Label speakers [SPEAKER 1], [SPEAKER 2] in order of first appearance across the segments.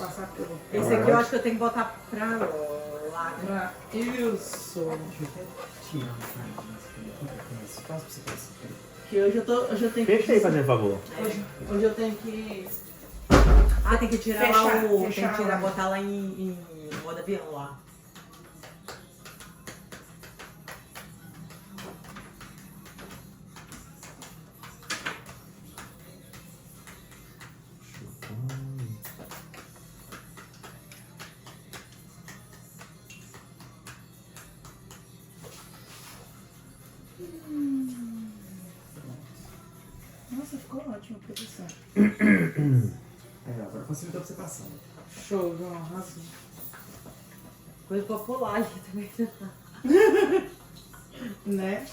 [SPEAKER 1] passar pelo...
[SPEAKER 2] Esse aqui eu acho que eu tenho que botar pra lá.
[SPEAKER 1] Isso.
[SPEAKER 2] Que hoje eu tenho que...
[SPEAKER 3] Fecha aí, fazendo favor.
[SPEAKER 1] Hoje eu tenho que...
[SPEAKER 2] Ah, tem que tirar
[SPEAKER 1] Fechar,
[SPEAKER 2] lá o...
[SPEAKER 1] fechar
[SPEAKER 2] Tem que tirar,
[SPEAKER 1] lá.
[SPEAKER 2] botar lá em modo avião lá.
[SPEAKER 1] Nossa, ficou ótima a produção.
[SPEAKER 4] Agora facilitou pra você passar.
[SPEAKER 1] Show, João, arrasou.
[SPEAKER 2] Coisa popular aqui também.
[SPEAKER 1] Né?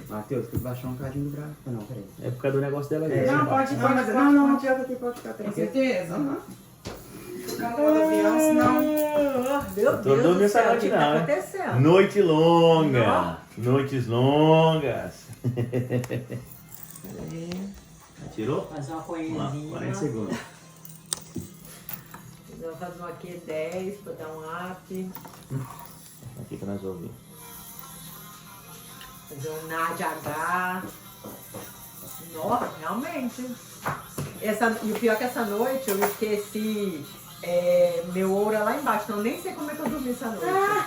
[SPEAKER 4] Matheus, tem que baixar um cadinho do braço. Não, peraí.
[SPEAKER 3] É por causa do negócio dela aí.
[SPEAKER 1] Não, pode,
[SPEAKER 4] Não, mas não adianta que pode ficar
[SPEAKER 1] Tem
[SPEAKER 4] tranquilo.
[SPEAKER 1] certeza?
[SPEAKER 4] Aham.
[SPEAKER 1] Ficar no modo avião, senão...
[SPEAKER 2] Meu
[SPEAKER 3] Tô
[SPEAKER 2] Deus
[SPEAKER 3] dormindo
[SPEAKER 2] do
[SPEAKER 3] essa
[SPEAKER 2] céu, o
[SPEAKER 3] noite
[SPEAKER 2] que tá
[SPEAKER 3] não, né?
[SPEAKER 2] acontecendo?
[SPEAKER 3] Noite longa.
[SPEAKER 2] Não.
[SPEAKER 3] Noites longas. Tirou?
[SPEAKER 2] Fazer uma
[SPEAKER 3] Vamos lá, 40
[SPEAKER 2] coisinha.
[SPEAKER 3] segundos.
[SPEAKER 2] Vou fazer um aqui 10 pra dar um up.
[SPEAKER 3] Aqui pra nós ouvir.
[SPEAKER 2] Fazer um Nádia H. Nossa, realmente. E o pior é que essa noite eu esqueci meu ouro lá embaixo. Então eu nem sei como é que eu dormi essa noite. Ai,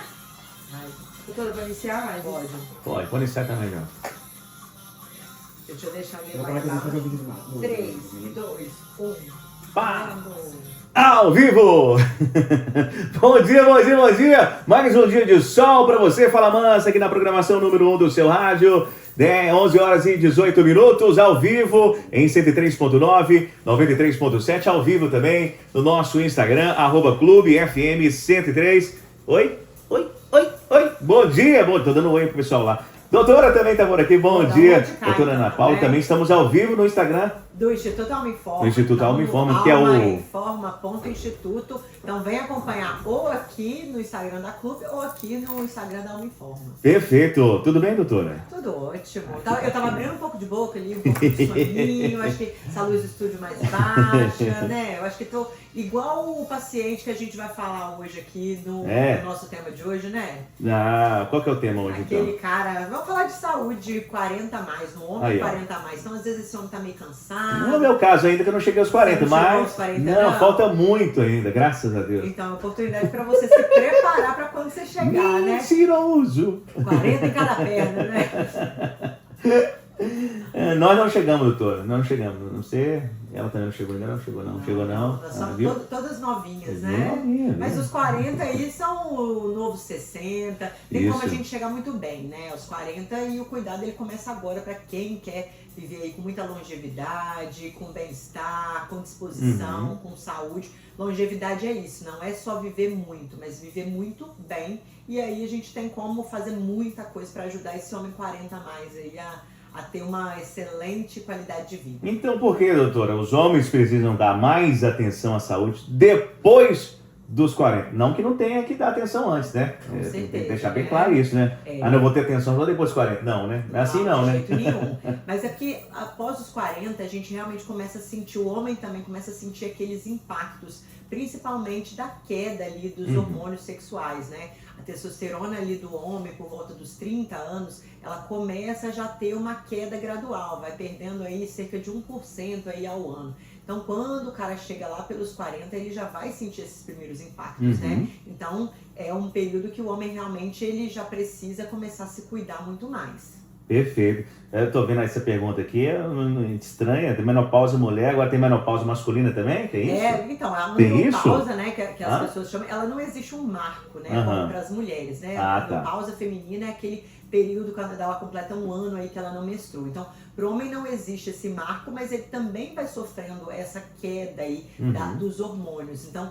[SPEAKER 1] Doutora, pra iniciar mais?
[SPEAKER 2] pode.
[SPEAKER 3] Pode, pode iniciar também, João.
[SPEAKER 2] Deixa eu deixar ele
[SPEAKER 4] Vou
[SPEAKER 2] lá
[SPEAKER 4] falar que eu vou fazer o
[SPEAKER 2] embaixo.
[SPEAKER 4] vídeo do lado.
[SPEAKER 2] 3, 2, 1.
[SPEAKER 3] Pá! Ao vivo! Bom dia, bom dia, bom dia! Mais um dia de sol pra você, Fala Mansa, aqui na programação número 1 do seu rádio. 11 horas e 18 minutos, ao vivo, em 103.9, 93.7, ao vivo também, no nosso Instagram, @clubefm103. Oi? Bom dia, tô dando um oi pro pessoal lá. Doutora também tá por aqui, bom
[SPEAKER 2] Dá
[SPEAKER 3] dia.
[SPEAKER 2] um monte de cara,
[SPEAKER 3] Doutora Ana Paula,
[SPEAKER 2] né?
[SPEAKER 3] também estamos ao vivo no Instagram.
[SPEAKER 2] Do Instituto Alma Informa.
[SPEAKER 3] Do Instituto Alma
[SPEAKER 2] Então,
[SPEAKER 3] Informa, que é o-
[SPEAKER 2] almainforma.instituto. Então vem acompanhar ou aqui no Instagram da Clube ou aqui no Instagram da Alma Informa.
[SPEAKER 3] Perfeito. Tudo bem, doutora?
[SPEAKER 2] Tudo ótimo. Eu tava abrindo um pouco de boca ali, um pouco de soninho, acho que essa luz do estúdio mais baixa, né? Eu acho que tô igual o paciente que a gente vai falar hoje aqui no nosso tema de hoje, né?
[SPEAKER 3] Ah, qual que é o tema hoje,
[SPEAKER 2] Aquele
[SPEAKER 3] então?
[SPEAKER 2] cara, vamos falar de saúde 40 a mais, no homem
[SPEAKER 3] Aí, ó.
[SPEAKER 2] 40 a mais. Então às vezes esse homem tá meio cansado.
[SPEAKER 3] Não é o meu caso ainda, que eu não cheguei aos 40,
[SPEAKER 2] Você não chegou
[SPEAKER 3] mas...
[SPEAKER 2] aos 40,
[SPEAKER 3] não,
[SPEAKER 2] não?
[SPEAKER 3] falta muito ainda, graças a Deus.
[SPEAKER 2] Então, é uma oportunidade para você se preparar para quando você chegar, né?
[SPEAKER 3] Mentiroso!
[SPEAKER 2] 40 em cada perna, né?
[SPEAKER 3] Nós não chegamos, doutora, nós não chegamos. Não sei, ela também não chegou ainda, não chegou não. Chegou não.
[SPEAKER 2] Nós somos
[SPEAKER 3] Viu?
[SPEAKER 2] todas novinhas,
[SPEAKER 3] Viu?
[SPEAKER 2] né?
[SPEAKER 3] Novinha,
[SPEAKER 2] Mas
[SPEAKER 3] viu?
[SPEAKER 2] os 40 aí são o novo 60. Tem como a
[SPEAKER 3] Isso.
[SPEAKER 2] gente chegar muito bem, né? Os 40 e o cuidado ele começa agora para quem quer viver aí com muita longevidade, com bem-estar, com disposição, com saúde. Longevidade é isso, não é só viver muito, mas viver muito bem. E aí a gente tem como fazer muita coisa para ajudar esse homem 40 a mais aí a ter uma excelente qualidade de vida.
[SPEAKER 3] Então por que, doutora, os homens precisam dar mais atenção à saúde depois dos 40? Não que não tenha que dar atenção antes, né?
[SPEAKER 2] Com
[SPEAKER 3] Tem
[SPEAKER 2] certeza,
[SPEAKER 3] que deixar bem
[SPEAKER 2] né?
[SPEAKER 3] claro isso, né?
[SPEAKER 2] É.
[SPEAKER 3] Ah, não vou ter atenção só depois dos 40. Não, né? Não é assim não,
[SPEAKER 2] de
[SPEAKER 3] né?
[SPEAKER 2] jeito nenhum. Mas é que após os 40, a gente realmente começa a sentir, o homem também começa a sentir aqueles impactos, principalmente da queda ali dos hormônios sexuais, né? A testosterona ali do homem, por volta dos 30 anos, ela começa a já ter uma queda gradual, vai perdendo aí cerca de 1% aí ao ano. Então, quando o cara chega lá pelos 40, ele já vai sentir esses primeiros impactos, né? Então, é um período que o homem realmente ele já precisa começar a se cuidar muito mais.
[SPEAKER 3] Perfeito. Eu tô vendo essa pergunta aqui, é estranha. Tem menopausa mulher, agora tem menopausa masculina também? Tem isso?
[SPEAKER 2] Então, a
[SPEAKER 3] Tem
[SPEAKER 2] menopausa, né, que as
[SPEAKER 3] Ah?
[SPEAKER 2] pessoas chamam, ela não existe um marco, né,
[SPEAKER 3] Aham.
[SPEAKER 2] como para as mulheres, né?
[SPEAKER 3] Ah,
[SPEAKER 2] A
[SPEAKER 3] tá.
[SPEAKER 2] menopausa feminina é aquele período quando ela completa um ano aí que ela não menstrua. Então, para o homem não existe esse marco, mas ele também vai sofrendo essa queda aí dos hormônios. Então,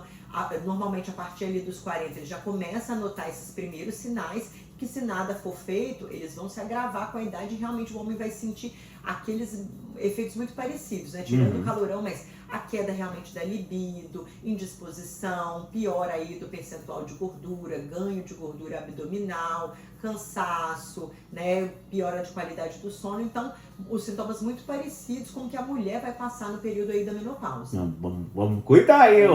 [SPEAKER 2] normalmente a partir ali dos 40 ele já começa a notar esses primeiros sinais que se nada for feito, eles vão se agravar com a idade e realmente o homem vai sentir aqueles efeitos muito parecidos, né? Tirando o calorão, mas a queda realmente da libido, indisposição, pior aí do percentual de gordura, ganho de gordura abdominal, cansaço, né? Piora de qualidade do sono. Então, os sintomas muito parecidos com o que a mulher vai passar no período aí da menopausa.
[SPEAKER 3] Não, vamos cuidar aí,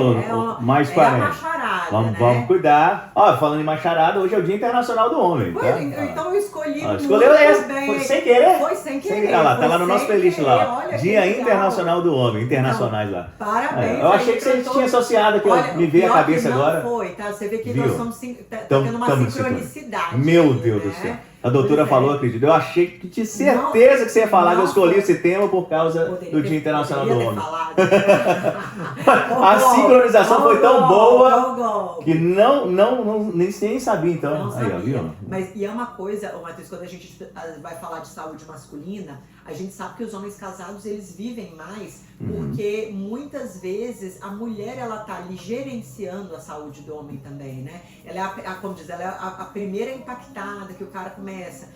[SPEAKER 3] mais 40.
[SPEAKER 2] É a macharada,
[SPEAKER 3] vamos,
[SPEAKER 2] né?
[SPEAKER 3] vamos cuidar. Ó, falando em macharada, hoje é o Dia Internacional do Homem.
[SPEAKER 2] Pois,
[SPEAKER 3] Tá?
[SPEAKER 2] então eu escolhi muito
[SPEAKER 3] escolheu essa,
[SPEAKER 2] bem.
[SPEAKER 3] foi sem querer?
[SPEAKER 2] Foi sem querer.
[SPEAKER 3] Olha lá, tá lá no
[SPEAKER 2] foi
[SPEAKER 3] nosso
[SPEAKER 2] sem
[SPEAKER 3] playlist
[SPEAKER 2] querer.
[SPEAKER 3] lá.
[SPEAKER 2] Olha que
[SPEAKER 3] Dia
[SPEAKER 2] legal.
[SPEAKER 3] Internacional do Homem, internacionais lá.
[SPEAKER 2] Parabéns.
[SPEAKER 3] Eu achei que você tinha associado aqui, ó, me veio a
[SPEAKER 2] pior que
[SPEAKER 3] cabeça
[SPEAKER 2] não
[SPEAKER 3] agora.
[SPEAKER 2] Foi, tá? Você vê que
[SPEAKER 3] Viu?
[SPEAKER 2] nós somos tá tendo uma
[SPEAKER 3] Tamo
[SPEAKER 2] sincronicidade.
[SPEAKER 3] Meu
[SPEAKER 2] aí,
[SPEAKER 3] Deus
[SPEAKER 2] né?
[SPEAKER 3] do céu. A doutora
[SPEAKER 2] Pois é.
[SPEAKER 3] falou, acredito. Eu achei que tinha certeza que você ia falar que eu escolhi esse tema por causa do Dia Internacional do Homem. A sincronização foi tão boa que nem sabia, então.
[SPEAKER 2] Não
[SPEAKER 3] Aí,
[SPEAKER 2] sabia.
[SPEAKER 3] ó, viu?
[SPEAKER 2] Mas e é uma coisa, Matheus, quando a gente vai falar de saúde masculina, a gente sabe que os homens casados, eles vivem mais, porque muitas vezes a mulher, ela tá ali gerenciando a saúde do homem também, né? Ela é como diz, ela é a primeira impactada, que o cara começa,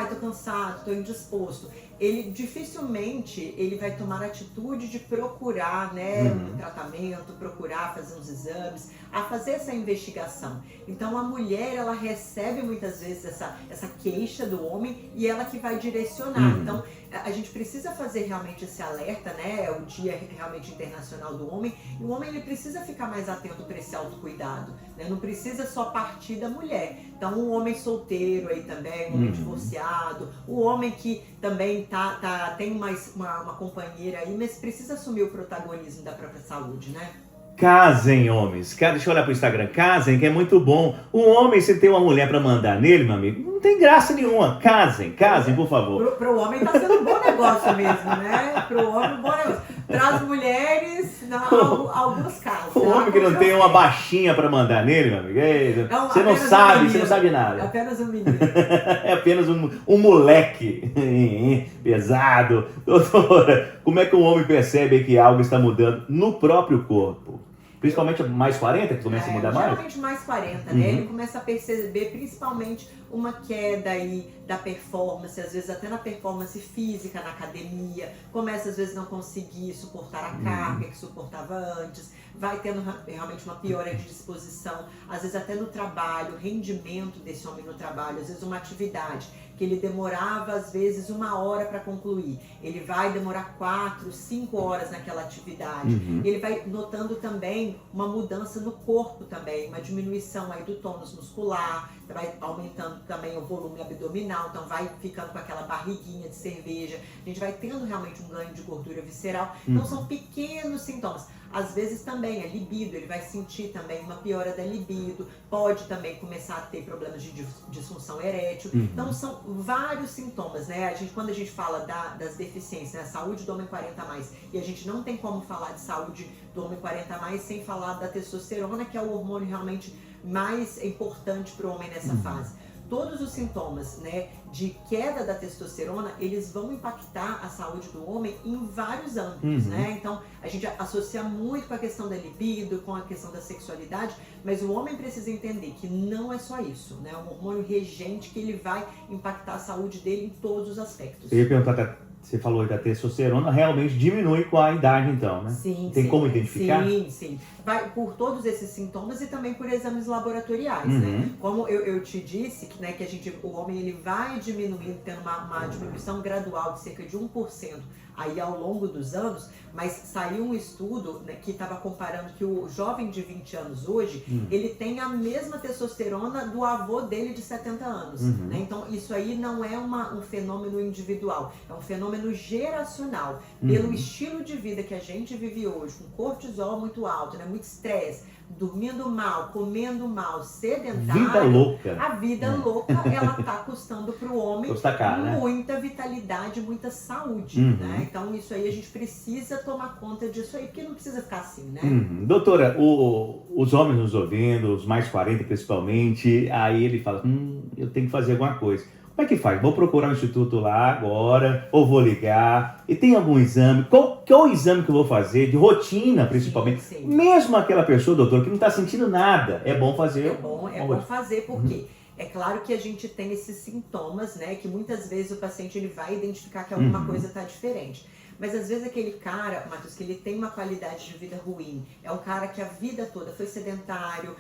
[SPEAKER 2] tô cansado, tô indisposto. Ele dificilmente ele vai tomar a atitude de procurar, né, um tratamento, procurar fazer uns exames, a fazer essa investigação. Então a mulher, ela recebe muitas vezes essa queixa do homem e ela que vai direcionar. Então a gente precisa fazer realmente esse alerta, né? É o Dia realmente Internacional do Homem, e o homem ele precisa ficar mais atento para esse autocuidado, né? Não precisa só partir da mulher. Então o homem solteiro aí também, o homem divorciado, o homem que também tem uma companheira aí, mas precisa assumir o protagonismo da própria saúde, né?
[SPEAKER 3] Casem, homens. Deixa eu olhar pro Instagram. Casem, que é muito bom. Um homem, se tem uma mulher pra mandar nele, meu amigo, não tem graça nenhuma. Casem, por favor.
[SPEAKER 2] Pro homem tá sendo um bom negócio mesmo, né? Pro homem, um bom negócio. Traz mulheres, alguns casos.
[SPEAKER 3] O homem que não tem uma baixinha pra mandar nele, meu amigo, você não sabe nada.
[SPEAKER 2] É apenas um menino.
[SPEAKER 3] É apenas um moleque pesado. Doutora, como é que um homem percebe que algo está mudando no próprio corpo? Principalmente mais 40, que começa a mudar mais?
[SPEAKER 2] Geralmente mais 40, né? Ele começa a perceber principalmente uma queda aí da performance, às vezes até na performance física, na academia, começa às vezes não conseguir suportar a carga que suportava antes, vai tendo realmente uma piora de disposição, às vezes até no trabalho, o rendimento desse homem no trabalho, às vezes uma atividade que ele demorava às vezes 1 hora para concluir, ele vai demorar 4, 5 horas naquela atividade. Ele vai notando também uma mudança no corpo também, uma diminuição aí do tônus muscular, vai aumentando também o volume abdominal, então vai ficando com aquela barriguinha de cerveja, a gente vai tendo realmente um ganho de gordura visceral. Então são pequenos sintomas. Às vezes também a libido, ele vai sentir também uma piora da libido, pode também começar a ter problemas de disfunção erétil. Então são vários sintomas, né? Quando a gente fala das deficiências, né? Saúde do homem 40 a mais, e a gente não tem como falar de saúde do homem 40 a mais sem falar da testosterona, que é o hormônio realmente mais importante para o homem nessa fase. Todos os sintomas, né, de queda da testosterona, eles vão impactar a saúde do homem em vários âmbitos, né? Então, a gente associa muito com a questão da libido, com a questão da sexualidade, mas o homem precisa entender que não é só isso, né? É um hormônio regente que ele vai impactar a saúde dele em todos os aspectos.
[SPEAKER 3] Eu ia perguntar, você falou da testosterona, realmente diminui com a idade então, né?
[SPEAKER 2] Sim,
[SPEAKER 3] tem como identificar?
[SPEAKER 2] Sim. Vai por todos esses sintomas e também por exames laboratoriais, né? Como eu te disse, né, que o homem ele vai diminuindo, tendo uma diminuição gradual de cerca de 1% aí ao longo dos anos, mas saiu um estudo, né, que estava comparando que o jovem de 20 anos hoje, ele tem a mesma testosterona do avô dele de 70 anos, né? Então isso aí não é um fenômeno individual, é um fenômeno geracional. Pelo estilo de vida que a gente vive hoje, com cortisol muito alto, né, muito estresse, dormindo mal, comendo mal, sedentário,
[SPEAKER 3] vida louca.
[SPEAKER 2] A vida louca, ela tá custando pro homem muita vitalidade, muita saúde, né? Então isso aí a gente precisa tomar conta disso aí, porque não precisa ficar assim, né?
[SPEAKER 3] Doutora, os homens nos ouvindo, os mais 40 principalmente, aí ele fala, eu tenho que fazer alguma coisa. Como é que faz? Vou procurar um instituto lá agora, ou vou ligar, e tem algum exame? Qual é o exame que eu vou fazer? De rotina, principalmente.
[SPEAKER 2] Sim.
[SPEAKER 3] Mesmo aquela pessoa, doutor, que não está sentindo nada, é bom fazer.
[SPEAKER 2] É bom fazer, porque é claro que a gente tem esses sintomas, né, que muitas vezes o paciente ele vai identificar que alguma coisa está diferente. Mas às vezes aquele cara, Matheus, que ele tem uma qualidade de vida ruim, é um cara que a vida toda foi sedentário,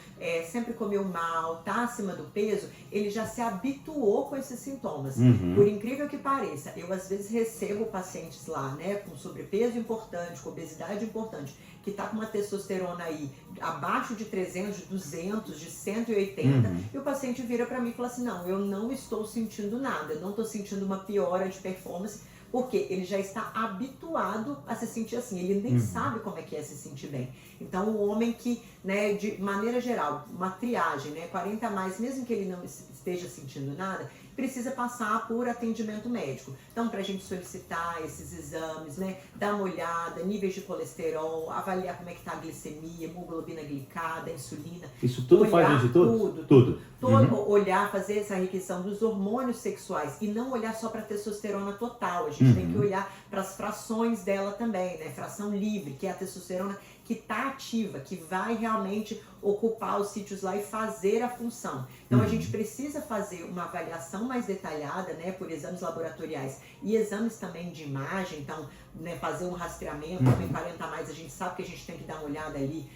[SPEAKER 2] sempre comeu mal, tá acima do peso, ele já se habituou com esses sintomas. Por incrível que pareça, eu às vezes recebo pacientes lá, né, com sobrepeso importante, com obesidade importante, que tá com uma testosterona aí abaixo de 300, de 200, de 180, e o paciente vira para mim e fala assim, não, eu não estou sentindo nada, eu não estou sentindo uma piora de performance, porque ele já está habituado a se sentir assim, ele nem sabe como é que é se sentir bem. Então, o homem que, né, de maneira geral, uma triagem, né, 40 a mais, mesmo que ele não esteja sentindo nada, precisa passar por atendimento médico. Então, para a gente solicitar esses exames, né, dar uma olhada, níveis de colesterol, avaliar como é que está a glicemia, hemoglobina glicada, insulina.
[SPEAKER 3] Isso tudo
[SPEAKER 2] olhar
[SPEAKER 3] faz de tudo? Tudo.
[SPEAKER 2] Olhar, fazer essa requisição dos hormônios sexuais e não olhar só para a testosterona total. A gente tem que olhar para as frações dela também, né? Fração livre, que é a testosterona que está ativa, que vai realmente ocupar os sítios lá e fazer a função. Então, a gente precisa fazer uma avaliação mais detalhada, né, por exames laboratoriais e exames também de imagem. Então, né, fazer um rastreamento, homem 40 a mais, a gente sabe que a gente tem que dar uma olhada ali,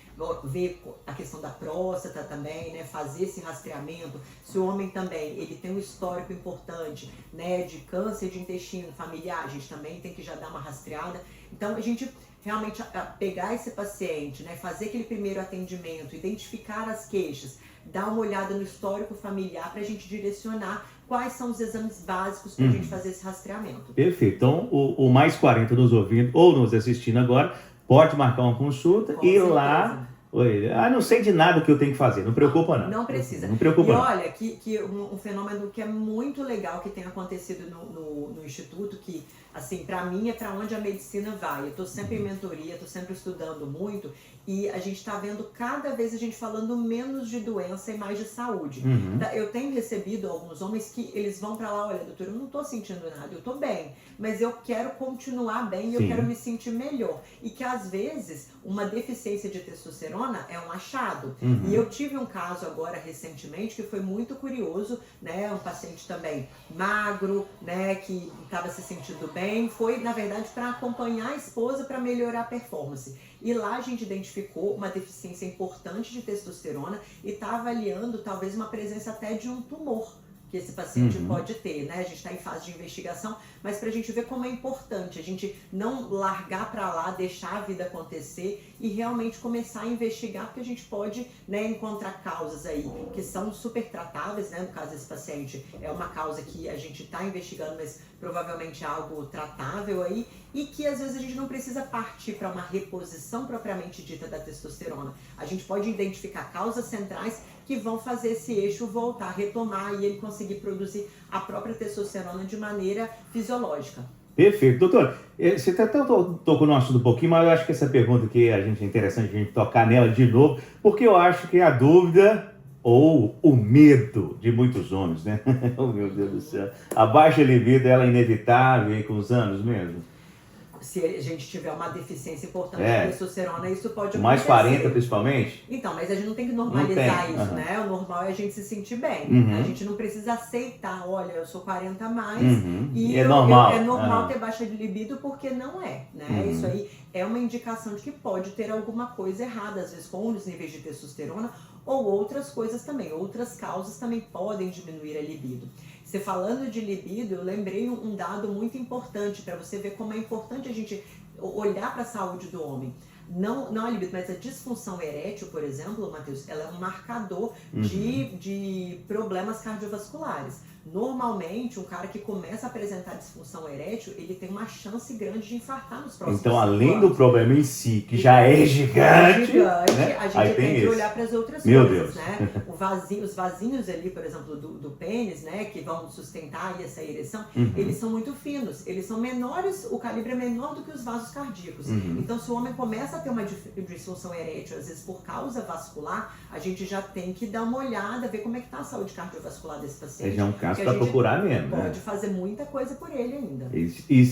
[SPEAKER 2] ver a questão da próstata também, né, fazer esse rastreamento. Se o homem também, ele tem um histórico importante, né, de câncer de intestino familiar, a gente também tem que já dar uma rastreada. Então, a gente realmente pegar esse paciente, né, fazer aquele primeiro atendimento, identificar as queixas, dar uma olhada no histórico familiar para a gente direcionar quais são os exames básicos para a gente fazer esse rastreamento.
[SPEAKER 3] Perfeito. Então, o mais 40 nos ouvindo ou nos assistindo agora, pode marcar uma consulta
[SPEAKER 2] Com
[SPEAKER 3] e
[SPEAKER 2] certeza.
[SPEAKER 3] lá... não sei de nada o que eu tenho que fazer. Não preocupa, não.
[SPEAKER 2] Não precisa.
[SPEAKER 3] Não preocupa,
[SPEAKER 2] e
[SPEAKER 3] não.
[SPEAKER 2] olha, que um fenômeno que é muito legal que tem acontecido no Instituto, que, assim, para mim é para onde a medicina vai. Eu estou sempre em mentoria, estou sempre estudando muito, e a gente está vendo cada vez a gente falando menos de doença e mais de saúde. Eu tenho recebido alguns homens que eles vão para lá, olha, doutor, eu não estou sentindo nada, eu estou bem, mas eu quero continuar bem e eu quero me sentir melhor. E que às vezes uma deficiência de testosterona é um achado. E eu tive um caso agora recentemente que foi muito curioso, né? Um paciente também magro, né? Que estava se sentindo bem, foi na verdade para acompanhar a esposa para melhorar a performance. E lá a gente identificou uma deficiência importante de testosterona e está avaliando talvez uma presença até de um tumor que esse paciente pode ter, né? A gente está em fase de investigação, mas para a gente ver como é importante a gente não largar para lá, deixar a vida acontecer e realmente começar a investigar, porque a gente pode, né, encontrar causas aí que são super tratáveis, né? No caso desse paciente é uma causa que a gente está investigando, mas provavelmente é algo tratável aí, e que às vezes a gente não precisa partir para uma reposição propriamente dita da testosterona. A gente pode identificar causas centrais que vão fazer esse eixo voltar, retomar e ele conseguir produzir a própria testosterona de maneira fisiológica.
[SPEAKER 3] Perfeito. Doutor, você até tocou no assunto um pouquinho, mas eu acho que essa pergunta aqui é interessante a gente tocar nela de novo, porque eu acho que a dúvida ou o medo de muitos homens, né? Oh, meu Deus do céu. A baixa libido, ela é inevitável aí com os anos mesmo?
[SPEAKER 2] Se a gente tiver uma deficiência importante de testosterona, isso pode acontecer.
[SPEAKER 3] Mais 40 principalmente?
[SPEAKER 2] Então, mas a gente não tem que normalizar isso, né? O normal é a gente se sentir bem. A gente não precisa aceitar, olha, eu sou 40 a mais e
[SPEAKER 3] é normal,
[SPEAKER 2] é normal ter baixa de libido, porque não é, né? Isso aí é uma indicação de que pode ter alguma coisa errada, às vezes com os níveis de testosterona ou outras coisas também. Outras causas também podem diminuir a libido. Você falando de libido, eu lembrei um dado muito importante para você ver como é importante a gente olhar para a saúde do homem. Não a libido, mas a disfunção erétil, por exemplo, Matheus, ela é um marcador de problemas cardiovasculares. Normalmente, um cara que começa a apresentar disfunção erétil, ele tem uma chance grande de infartar nos próximos
[SPEAKER 3] Então,
[SPEAKER 2] 5
[SPEAKER 3] além
[SPEAKER 2] anos.
[SPEAKER 3] do problema em si, que já é gigante, né?
[SPEAKER 2] A gente
[SPEAKER 3] Aí
[SPEAKER 2] tem que
[SPEAKER 3] esse.
[SPEAKER 2] olhar para as outras
[SPEAKER 3] Meu
[SPEAKER 2] coisas,
[SPEAKER 3] Deus.
[SPEAKER 2] né? Os vasinhos ali, por exemplo, do pênis, né, que vão sustentar aí essa ereção, eles são muito finos, eles são menores, o calibre é menor do que os vasos cardíacos. Então, se o homem começa a ter uma disfunção erétil, às vezes por causa vascular, a gente já tem que dar uma olhada, ver como é que está a saúde cardiovascular desse paciente.
[SPEAKER 3] É um caso
[SPEAKER 2] Porque
[SPEAKER 3] para
[SPEAKER 2] a gente
[SPEAKER 3] procurar mesmo, né?
[SPEAKER 2] pode fazer muita coisa por ele ainda.
[SPEAKER 3] E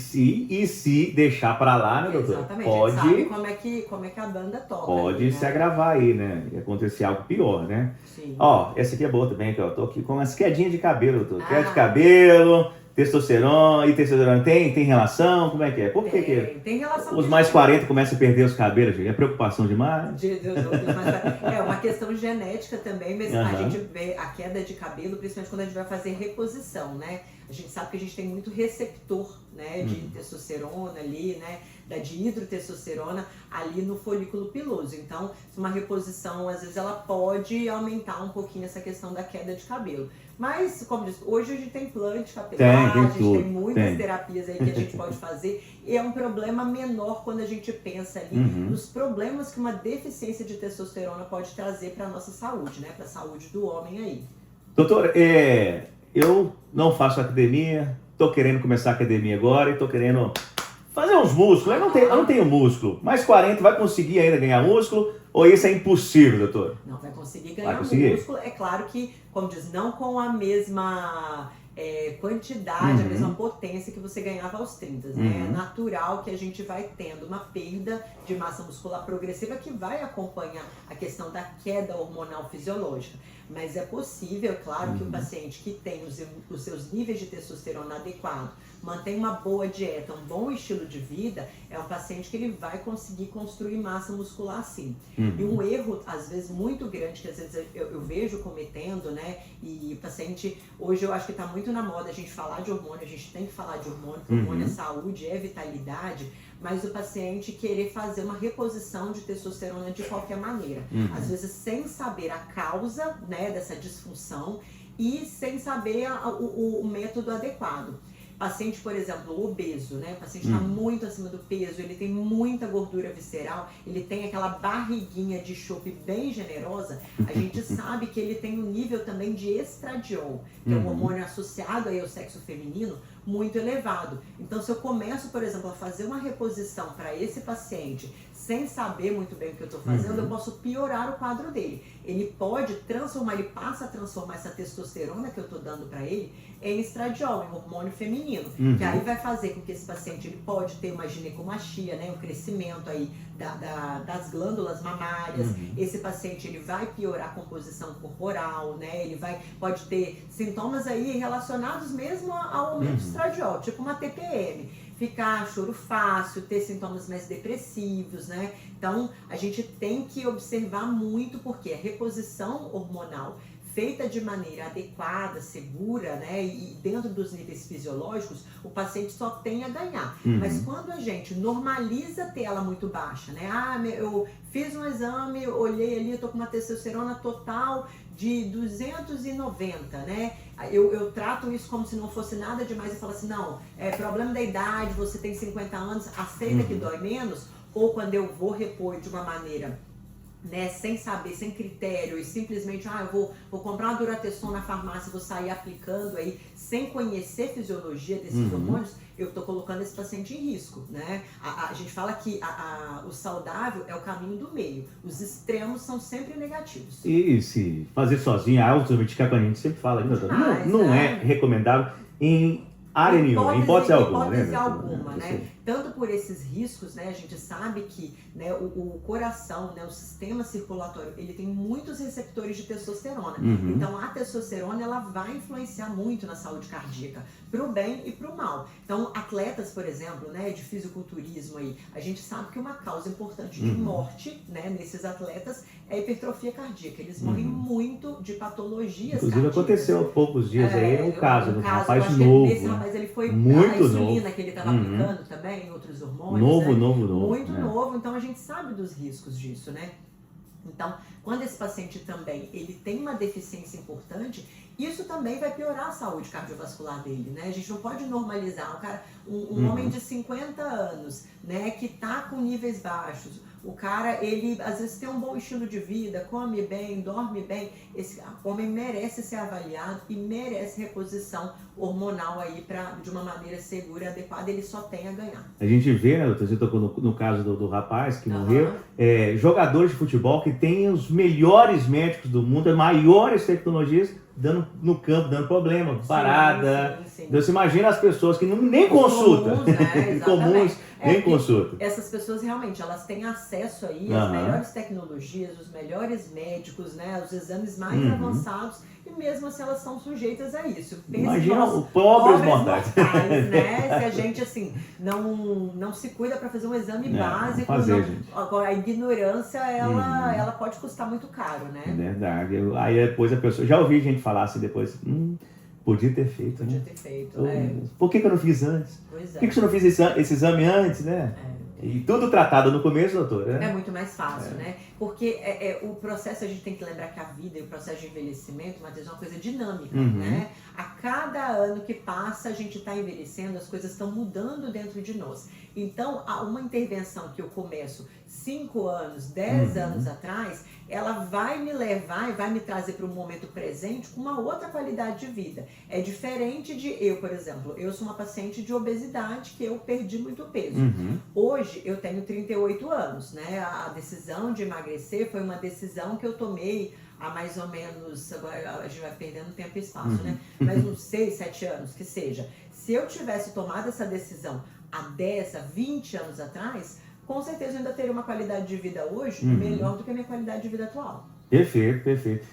[SPEAKER 3] se deixar para lá, né, doutor?
[SPEAKER 2] Exatamente, a gente sabe
[SPEAKER 3] Pode,
[SPEAKER 2] como é que a banda toca.
[SPEAKER 3] pode
[SPEAKER 2] ali,
[SPEAKER 3] se
[SPEAKER 2] né?
[SPEAKER 3] agravar aí, né? E acontecer algo pior, né?
[SPEAKER 2] Sim.
[SPEAKER 3] Ó, essa aqui é boa também, que eu tô aqui com umas quedinhas de cabelo, doutor. Queda de cabelo, testosterona e testosterona tem relação? Como é que é? Por que
[SPEAKER 2] Tem relação
[SPEAKER 3] os
[SPEAKER 2] com
[SPEAKER 3] mais 40 começam a perder os cabelos? É preocupação demais?
[SPEAKER 2] É uma questão genética também, mas a
[SPEAKER 3] Aham.
[SPEAKER 2] gente vê a queda de cabelo, principalmente quando a gente vai fazer reposição, né? A gente sabe que a gente tem muito receptor, né, de testosterona ali, né, da dihidrotestosterona ali no folículo piloso. Então, uma reposição, às vezes, ela pode aumentar um pouquinho essa questão da queda de cabelo. Mas, como diz, hoje a gente tem implante capilar,
[SPEAKER 3] Tem
[SPEAKER 2] a gente
[SPEAKER 3] tudo,
[SPEAKER 2] tem muitas
[SPEAKER 3] tem.
[SPEAKER 2] terapias aí que a gente pode fazer. E é um problema menor quando a gente pensa ali nos problemas que uma deficiência de testosterona pode trazer para a nossa saúde, né? Para a saúde do homem aí.
[SPEAKER 3] Doutor, eu não faço academia, tô querendo começar a academia agora e tô querendo fazer uns músculos. Eu não tenho músculo. Mais 40 vai conseguir ainda ganhar músculo? Ou isso é impossível, doutor?
[SPEAKER 2] Não vai conseguir
[SPEAKER 3] Vai
[SPEAKER 2] ganhar
[SPEAKER 3] conseguir.
[SPEAKER 2] músculo. É claro que, como diz, não com a mesma quantidade, a mesma potência que você ganhava aos 30. Né? É natural que a gente vai tendo uma perda de massa muscular progressiva que vai acompanhar a questão da queda hormonal fisiológica. Mas é possível, claro, que o paciente que tem os seus níveis de testosterona adequados, mantém uma boa dieta, um bom estilo de vida, é um paciente que ele vai conseguir construir massa muscular sim. E um erro, às vezes, muito grande, que às vezes eu vejo cometendo, né? E o paciente, hoje eu acho que está muito na moda a gente falar de hormônio, a gente tem que falar de hormônio, porque hormônio é saúde, é vitalidade, mas o paciente querer fazer uma reposição de testosterona de qualquer maneira. Às vezes sem saber a causa, né, dessa disfunção e sem saber o método adequado. Paciente, por exemplo, obeso, né? O paciente está muito acima do peso, ele tem muita gordura visceral, ele tem aquela barriguinha de chope bem generosa, a gente sabe que ele tem um nível também de estradiol, que é um hormônio associado aí ao sexo feminino, muito elevado. Então, se eu começo, por exemplo, a fazer uma reposição para esse paciente sem saber muito bem o que eu estou fazendo, eu posso piorar o quadro dele. Ele pode transformar, ele passa a transformar essa testosterona que eu estou dando para ele em estradiol, em hormônio feminino, que aí vai fazer com que esse paciente ele pode ter uma ginecomastia, né, um crescimento aí das glândulas mamárias. Esse paciente ele vai piorar a composição corporal, né, ele pode ter sintomas aí relacionados mesmo ao aumento de estradiol, tipo uma TPM. Ficar choro fácil, ter sintomas mais depressivos, né? Então, a gente tem que observar muito porque a reposição hormonal feita de maneira adequada, segura, né, e dentro dos níveis fisiológicos, o paciente só tem a ganhar. Mas quando a gente normaliza ter ela muito baixa, né, eu fiz um exame, olhei ali, eu tô com uma testosterona total de 290, né, eu trato isso como se não fosse nada demais e falo assim, não, é problema da idade, você tem 50 anos, aceita que dói menos, ou quando eu vou repor de uma maneira, né, sem saber, sem critério e simplesmente, eu vou comprar uma Durateston na farmácia, vou sair aplicando aí, sem conhecer a fisiologia desses hormônios, eu estou colocando esse paciente em risco, né? A gente fala que o saudável é o caminho do meio, os extremos são sempre negativos.
[SPEAKER 3] E se fazer sozinho, a automedicar, quando a gente sempre fala, não é recomendável em área nenhuma, em hipótese alguma, né?
[SPEAKER 2] Alguma, né? Tanto por esses riscos, né? A gente sabe que, né, o coração, né, o sistema circulatório, ele tem muitos receptores de testosterona. Então, a testosterona, ela vai influenciar muito na saúde cardíaca, pro bem e pro mal. Então, atletas, por exemplo, né, de fisiculturismo aí, a gente sabe que uma causa importante de morte, né, nesses atletas é a hipertrofia cardíaca. Eles morrem muito de patologias
[SPEAKER 3] Inclusive,
[SPEAKER 2] cardíacas.
[SPEAKER 3] aconteceu há poucos dias aí um caso do rapaz
[SPEAKER 2] eu acho
[SPEAKER 3] novo.
[SPEAKER 2] Que esse rapaz, ele foi
[SPEAKER 3] muito
[SPEAKER 2] a insulina
[SPEAKER 3] novo.
[SPEAKER 2] que ele estava aplicando também, em outros hormônios.
[SPEAKER 3] Novo,
[SPEAKER 2] né?
[SPEAKER 3] novo.
[SPEAKER 2] Muito
[SPEAKER 3] né?
[SPEAKER 2] novo, então a gente sabe dos riscos disso, né? Então, quando esse paciente também ele tem uma deficiência importante, isso também vai piorar a saúde cardiovascular dele, né? A gente não pode normalizar um homem de 50 anos, né, que tá com níveis baixos. O cara, ele às vezes tem um bom estilo de vida, come bem, dorme bem. Esse homem merece ser avaliado e merece reposição hormonal aí de uma maneira segura e adequada. Ele só tem a ganhar.
[SPEAKER 3] A gente vê, né, doutor, você tocou no caso do rapaz que morreu, jogadores de futebol que têm os melhores médicos do mundo, as maiores tecnologias, dando no campo, dando problema, parada.
[SPEAKER 2] Sim.
[SPEAKER 3] Então, você imagina as pessoas que nem consultam,
[SPEAKER 2] comuns, né?
[SPEAKER 3] comuns, Nem consulta.
[SPEAKER 2] Essas pessoas realmente, elas têm acesso aí às melhores tecnologias, os melhores médicos, né, os exames mais avançados, e mesmo assim elas são sujeitas a isso.
[SPEAKER 3] Imagina os pobres mortais.
[SPEAKER 2] Né? Se a gente assim não se cuida para fazer um exame básico, agora a ignorância ela pode custar muito caro, né?
[SPEAKER 3] É verdade. Aí depois a pessoa, já ouvi gente falar assim depois, podia ter feito.
[SPEAKER 2] Podia
[SPEAKER 3] né?
[SPEAKER 2] ter feito.
[SPEAKER 3] Por que eu não fiz antes?
[SPEAKER 2] Pois
[SPEAKER 3] Por que você não fez esse exame antes, né? E tudo tratado no começo, doutora, né?
[SPEAKER 2] É muito mais fácil, né? Porque o processo, a gente tem que lembrar que a vida e o processo de envelhecimento, Matheus, é uma coisa dinâmica, né? A cada ano que passa, a gente está envelhecendo, as coisas estão mudando dentro de nós. Então, uma intervenção que eu começo 5 anos, 10 anos atrás, ela vai me levar e vai me trazer para o momento presente com uma outra qualidade de vida. É diferente de eu, por exemplo, eu sou uma paciente de obesidade que eu perdi muito peso. Hoje eu tenho 38 anos, né? A decisão de emagrecer foi uma decisão que eu tomei há mais ou menos, agora a gente vai perdendo tempo e espaço, né? Mas uns 6, 7 anos, que seja. Se eu tivesse tomado essa decisão há 10, há 20 anos atrás, com certeza eu ainda teria uma qualidade de vida hoje melhor do que a minha qualidade de vida atual.
[SPEAKER 3] Perfeito, perfeito.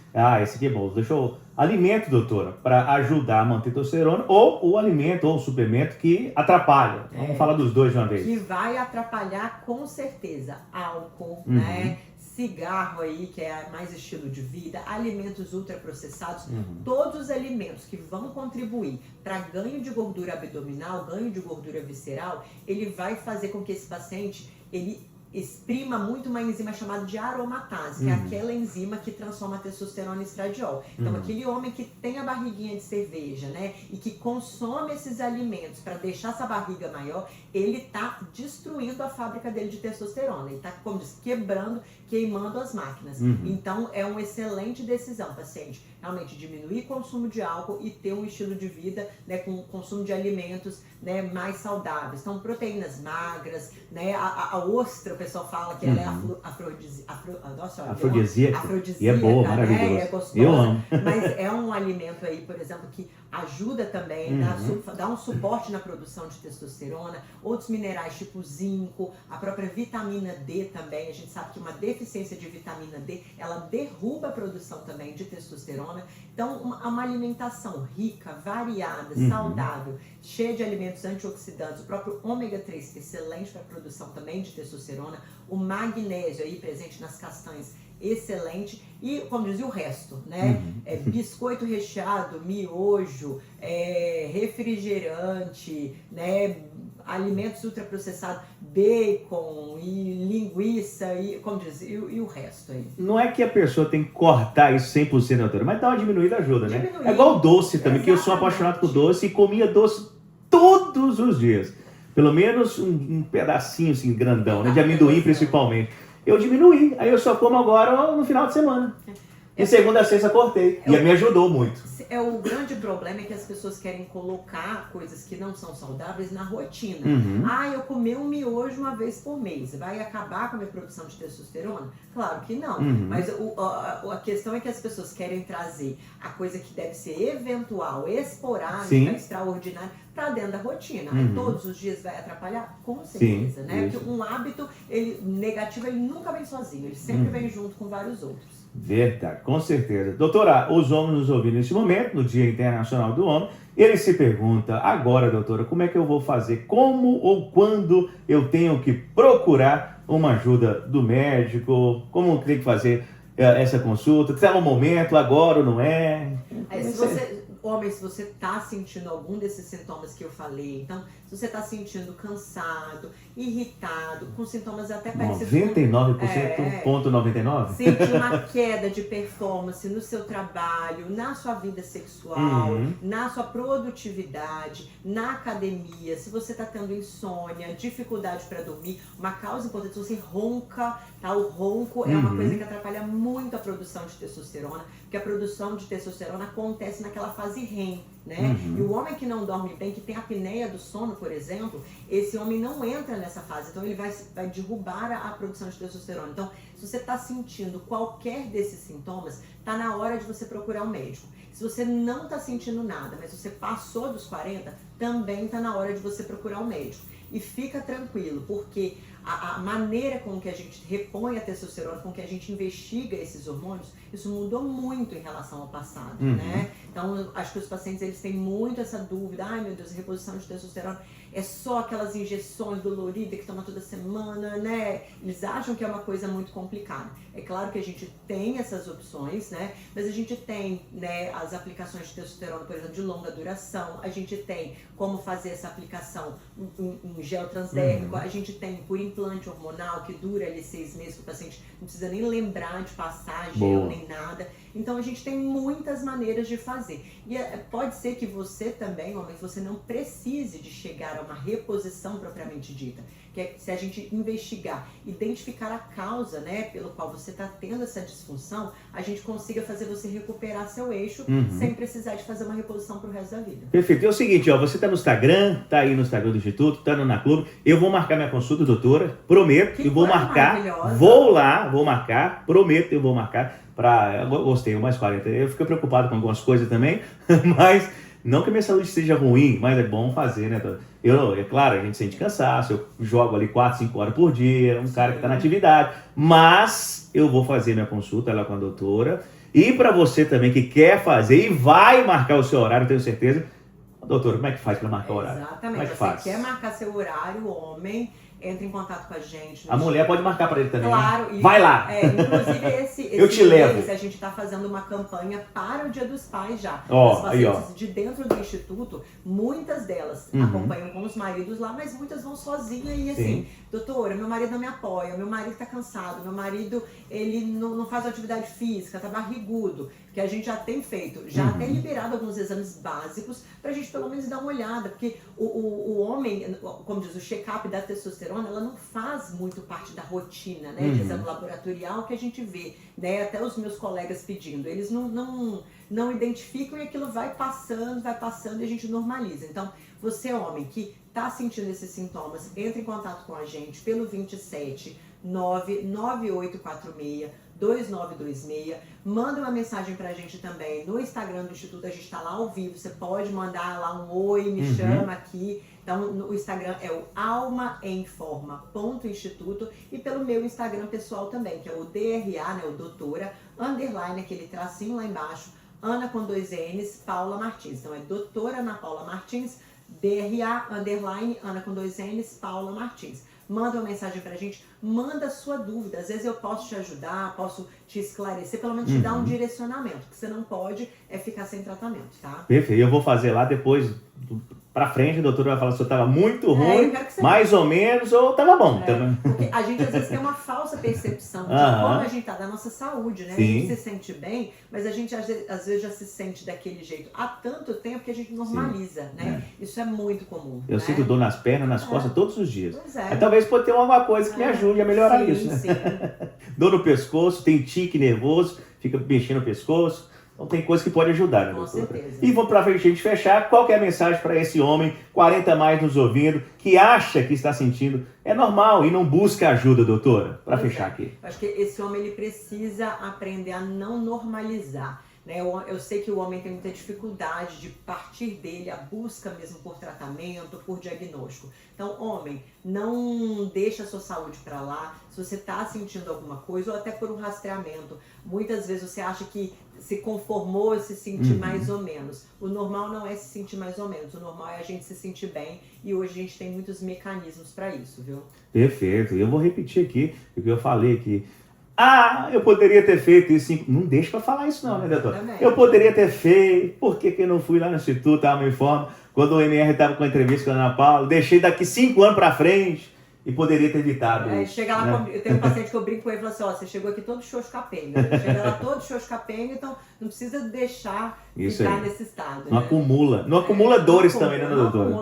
[SPEAKER 3] Esse aqui é bom. Deixa eu... Alimento, doutora, para ajudar a manter testosterona, ou o alimento ou o suplemento que atrapalha. Vamos falar dos dois de uma vez.
[SPEAKER 2] Que vai atrapalhar com certeza álcool, né? Cigarro aí, que é mais estilo de vida, alimentos ultraprocessados, todos os alimentos que vão contribuir para ganho de gordura abdominal, ganho de gordura visceral, ele vai fazer com que esse paciente, ele exprima muito uma enzima chamada de aromatase, que é aquela enzima que transforma a testosterona em estradiol. Então, aquele homem que tem a barriguinha de cerveja, né, e que consome esses alimentos para deixar essa barriga maior, ele tá destruindo a fábrica dele de testosterona. Ele tá, como diz, quebrando, queimando as máquinas. Então, é uma excelente decisão, paciente, realmente diminuir o consumo de álcool e ter um estilo de vida, né, com consumo de alimentos, né, mais saudáveis. Então, proteínas magras, né, a ostra, o pessoal fala que ela é afrodisíaca.
[SPEAKER 3] E é boa, maravilhoso.
[SPEAKER 2] Né, é gostosa,
[SPEAKER 3] eu amo.
[SPEAKER 2] Mas é um alimento aí, por exemplo, que ajuda também, dá um suporte na produção de testosterona, outros minerais tipo zinco, a própria vitamina D também. A gente sabe que uma deficiência de vitamina D, ela derruba a produção também de testosterona. Então, uma alimentação rica, variada, saudável, cheia de alimentos antioxidantes, o próprio ômega 3, que é excelente para a produção também de testosterona, o magnésio aí presente nas castanhas, excelente, e como dizia o resto, né? Biscoito recheado, miojo, refrigerante, né? Alimentos ultraprocessados, bacon e linguiça, e como diz, e o resto aí.
[SPEAKER 3] Não é que a pessoa tem que cortar isso 100%, doutora, mas dá uma diminuída ajuda, né? É igual o doce também, que eu sou apaixonado por doce e comia doce todos os dias. Pelo menos um pedacinho assim, grandão, né? De amendoim principalmente. Eu diminuí, aí eu só como agora no final de semana. De segunda a sexta cortei. E me ajudou muito.
[SPEAKER 2] O grande problema é que as pessoas querem colocar coisas que não são saudáveis na rotina. Eu comi um miojo uma vez por mês, vai acabar com a minha produção de testosterona? Claro que não. Mas a questão é que as pessoas querem trazer a coisa que deve ser eventual, esporádica, extraordinária, para dentro da rotina. Aí todos os dias vai atrapalhar? Com certeza, né? Porque um hábito negativo, ele nunca vem sozinho, ele sempre vem junto com vários outros.
[SPEAKER 3] Verdade, com certeza. Doutora, os homens nos ouvindo nesse momento, no Dia Internacional do Homem, ele se pergunta, agora, doutora, como é que eu vou fazer? Como ou quando eu tenho que procurar uma ajuda do médico? Como tem que fazer essa consulta? Está no momento, agora ou não é?
[SPEAKER 2] Se você está sentindo algum desses sintomas que eu falei, então, se você está sentindo cansado, irritado, com sintomas até parecidos
[SPEAKER 3] 99,99%?
[SPEAKER 2] Sentir uma queda de performance no seu trabalho, na sua vida sexual, na sua produtividade, na academia, se você está tendo insônia, dificuldade para dormir, uma causa importante, se você ronca, tá? O ronco é uma coisa que atrapalha muito a produção de testosterona, porque a produção de testosterona acontece naquela fase REM, né? E o homem que não dorme bem, que tem a apneia do sono, por exemplo, esse homem não entra nessa fase, então ele vai derrubar a produção de testosterona. Então, se você está sentindo qualquer desses sintomas, está na hora de você procurar um médico. Se você não está sentindo nada, mas você passou dos 40, também está na hora de você procurar um médico. E fica tranquilo, porque a maneira com que a gente repõe a testosterona, com que a gente investiga esses hormônios, isso mudou muito em relação ao passado, né? Então, acho que os pacientes, eles têm muito essa dúvida, ai meu Deus, a reposição de testosterona é só aquelas injeções doloridas que toma toda semana, né? Eles acham que é uma coisa muito complicada. É claro que a gente tem essas opções, né? Mas a gente tem, né, as aplicações de testosterona, por exemplo, de longa duração, a gente tem como fazer essa aplicação em gel transdérmico, a gente tem por implante hormonal, que dura ali 6 meses, que o paciente não precisa nem lembrar de passar gel nem nada. Então a gente tem muitas maneiras de fazer. E pode ser que você também, homem, você não precise de chegar a uma reposição propriamente dita. Que é, se a gente investigar, identificar a causa, né, pelo qual você está tendo essa disfunção, a gente consiga fazer você recuperar seu eixo sem precisar de fazer uma reposição pro resto da vida.
[SPEAKER 3] Perfeito. É o seguinte, ó, você tá no Instagram, tá aí no Instagram do Instituto, tá no Na Clube. Eu vou marcar minha consulta, doutora, prometo, eu vou marcar, vou lá, vou marcar, prometo, eu vou marcar. Eu gostei, o mais 40. Eu fico preocupado com algumas coisas também, mas não que a minha saúde seja ruim, mas é bom fazer, né? É claro, a gente sente cansaço, eu jogo ali 4, 5 horas por dia, um cara que está na atividade, mas eu vou fazer minha consulta lá com a doutora. E para você também que quer fazer e vai marcar o seu horário, tenho certeza. Doutora, como é que faz para marcar o horário?
[SPEAKER 2] Exatamente,
[SPEAKER 3] como é que
[SPEAKER 2] você
[SPEAKER 3] faz?
[SPEAKER 2] quer marcar seu horário, homem, entra em contato com a gente.
[SPEAKER 3] A mulher pode marcar para ele também.
[SPEAKER 2] Claro.
[SPEAKER 3] Né? Vai lá.
[SPEAKER 2] Inclusive esse
[SPEAKER 3] eu te levo.
[SPEAKER 2] A gente está fazendo uma campanha para o Dia dos Pais já.
[SPEAKER 3] As
[SPEAKER 2] pacientes de dentro do Instituto, muitas delas acompanham com os maridos lá, mas muitas vão sozinhas e assim, doutora, meu marido não me apoia, meu marido está cansado, meu marido ele não faz atividade física, tá barrigudo, que a gente já tem feito, já até liberado alguns exames básicos para a gente pelo menos dar uma olhada, porque o homem, como diz, o check-up da testosterona, ela não faz muito parte da rotina, né, de exame laboratorial que a gente vê, né, até os meus colegas pedindo, eles não identificam e aquilo vai passando e a gente normaliza. Então, você homem que está sentindo esses sintomas, entre em contato com a gente pelo 27 99846 2926, manda uma mensagem pra gente também no Instagram do Instituto, a gente tá lá ao vivo, você pode mandar lá um oi, me chama aqui. Então o Instagram é o almaemforma.instituto e pelo meu Instagram pessoal também, que é o DRA, né, o doutora, underline, aquele tracinho lá embaixo, Ana com 2 N's, Paula Martins. Então é doutora Ana Paula Martins, DRA, underline, Ana com 2 N's, Paula Martins. Manda uma mensagem pra gente, manda a sua dúvida. Às vezes eu posso te ajudar, posso te esclarecer, pelo menos te dar um direcionamento. O que você não pode é ficar sem tratamento, tá?
[SPEAKER 3] Perfeito. Eu vou fazer lá depois, pra frente, a doutora vai falar se eu tava muito ruim, mais ou menos, ou tava bom.
[SPEAKER 2] Porque a gente às vezes tem uma falsa percepção de como a gente tá, da nossa saúde, né? A gente se sente bem, mas a gente às vezes já se sente daquele jeito há tanto tempo que a gente normaliza, né? Isso é muito comum.
[SPEAKER 3] Eu sinto dor nas pernas, nas costas todos os dias.
[SPEAKER 2] Pois é.
[SPEAKER 3] Mas talvez pode ter alguma coisa que me ajude a melhorar isso, né?
[SPEAKER 2] Sim.
[SPEAKER 3] Dor no pescoço, tem tique nervoso, fica mexendo no pescoço. Então tem coisa que pode ajudar, né, doutora?
[SPEAKER 2] Com certeza.
[SPEAKER 3] E vamos pra frente, a gente fechar. Qual que é a mensagem para esse homem, 40 mais nos ouvindo, que acha que está sentindo, é normal e não busca ajuda, doutora? Para fechar aqui.
[SPEAKER 2] Acho que esse homem ele precisa aprender a não normalizar. Né? Eu sei que o homem tem muita dificuldade de partir dele a busca mesmo por tratamento, por diagnóstico. Então, homem, não deixa a sua saúde para lá. Se você está sentindo alguma coisa, ou até por um rastreamento. Muitas vezes você acha que se conformou, se sentir mais ou menos. O normal não é se sentir mais ou menos. O normal é a gente se sentir bem. E hoje a gente tem muitos mecanismos para isso, viu?
[SPEAKER 3] Perfeito. Eu vou repetir aqui o que eu falei aqui. Eu poderia ter feito isso. Não deixa pra falar isso não, né, doutor? Eu poderia ter feito. Por que eu não fui lá no Instituto, me informa? Quando o MR estava com a entrevista com a Ana Paula, deixei daqui 5 anos pra frente e poderia ter evitado isso.
[SPEAKER 2] Chega lá, né? Eu tenho um paciente que eu brinco com ele e falo assim, você chegou aqui todo xoxo capenga. Chega lá todo xoxo capenga, então não precisa deixar ficar nesse estado.
[SPEAKER 3] Não acumula. Não acumula dores também, né, doutora?
[SPEAKER 2] Não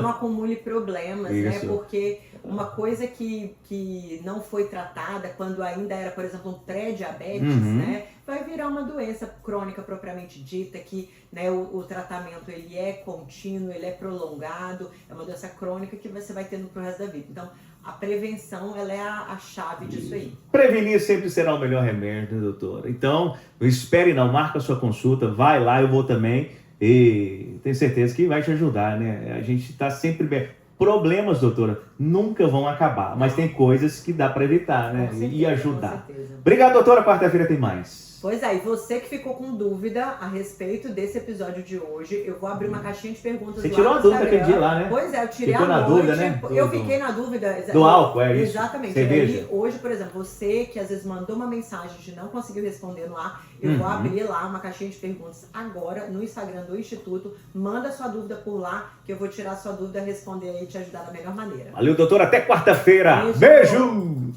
[SPEAKER 2] acumule problemas, né? Porque uma coisa que não foi tratada quando ainda era, por exemplo, um pré-diabetes, né? Vai virar uma doença crônica propriamente dita, que, né, o tratamento ele é contínuo, ele é prolongado, é uma doença crônica que você vai tendo pro resto da vida. Então, a prevenção, ela é a chave disso aí.
[SPEAKER 3] Prevenir sempre será o melhor remédio, né, doutora? Então, espere não, marca a sua consulta, vai lá, eu vou também, e tenho certeza que vai te ajudar, né? A gente está sempre bem. Problemas, doutora, nunca vão acabar, mas tem coisas que dá para evitar, né?
[SPEAKER 2] Com certeza,
[SPEAKER 3] E ajudar.
[SPEAKER 2] com certeza.
[SPEAKER 3] Obrigado, doutora. Quarta-feira tem mais.
[SPEAKER 2] Pois é, e você que ficou com dúvida a respeito desse episódio de hoje, eu vou abrir uma caixinha de perguntas
[SPEAKER 3] Você
[SPEAKER 2] lá
[SPEAKER 3] tirou
[SPEAKER 2] no
[SPEAKER 3] a dúvida
[SPEAKER 2] Instagram.
[SPEAKER 3] aquele dia lá, né?
[SPEAKER 2] Pois é, eu tirei
[SPEAKER 3] Ficou
[SPEAKER 2] à
[SPEAKER 3] na
[SPEAKER 2] noite.
[SPEAKER 3] dúvida, né?
[SPEAKER 2] Eu
[SPEAKER 3] Do-
[SPEAKER 2] fiquei na dúvida.
[SPEAKER 3] Do álcool, é isso?
[SPEAKER 2] Exatamente.
[SPEAKER 3] Cerveja.
[SPEAKER 2] E aí, hoje, por exemplo, você que às vezes mandou uma mensagem e não conseguiu responder no ar, eu vou
[SPEAKER 3] Uhum.
[SPEAKER 2] abrir lá uma caixinha de perguntas agora no Instagram do Instituto. Manda sua dúvida por lá, que eu vou tirar sua dúvida, responder aí e te ajudar da melhor maneira.
[SPEAKER 3] Valeu, doutora. Até quarta-feira.
[SPEAKER 2] Beijo.
[SPEAKER 3] Beijo!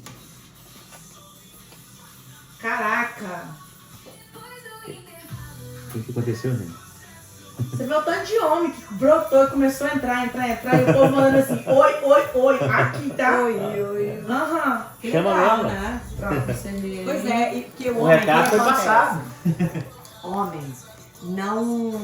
[SPEAKER 1] Caraca!
[SPEAKER 3] O que aconteceu, gente?
[SPEAKER 1] Você viu o tanto de homem que brotou e começou a entrar, e o povo falando assim, oi, aqui tá.
[SPEAKER 2] Oi.
[SPEAKER 1] Aham.
[SPEAKER 2] Que
[SPEAKER 3] Chama
[SPEAKER 2] legal,
[SPEAKER 3] ela.
[SPEAKER 2] né?
[SPEAKER 1] Pronto, você me...
[SPEAKER 2] Pois é, e que o
[SPEAKER 3] O
[SPEAKER 2] homem...
[SPEAKER 3] recado
[SPEAKER 2] que
[SPEAKER 3] foi
[SPEAKER 2] acontece?
[SPEAKER 3] passado.
[SPEAKER 2] Homens não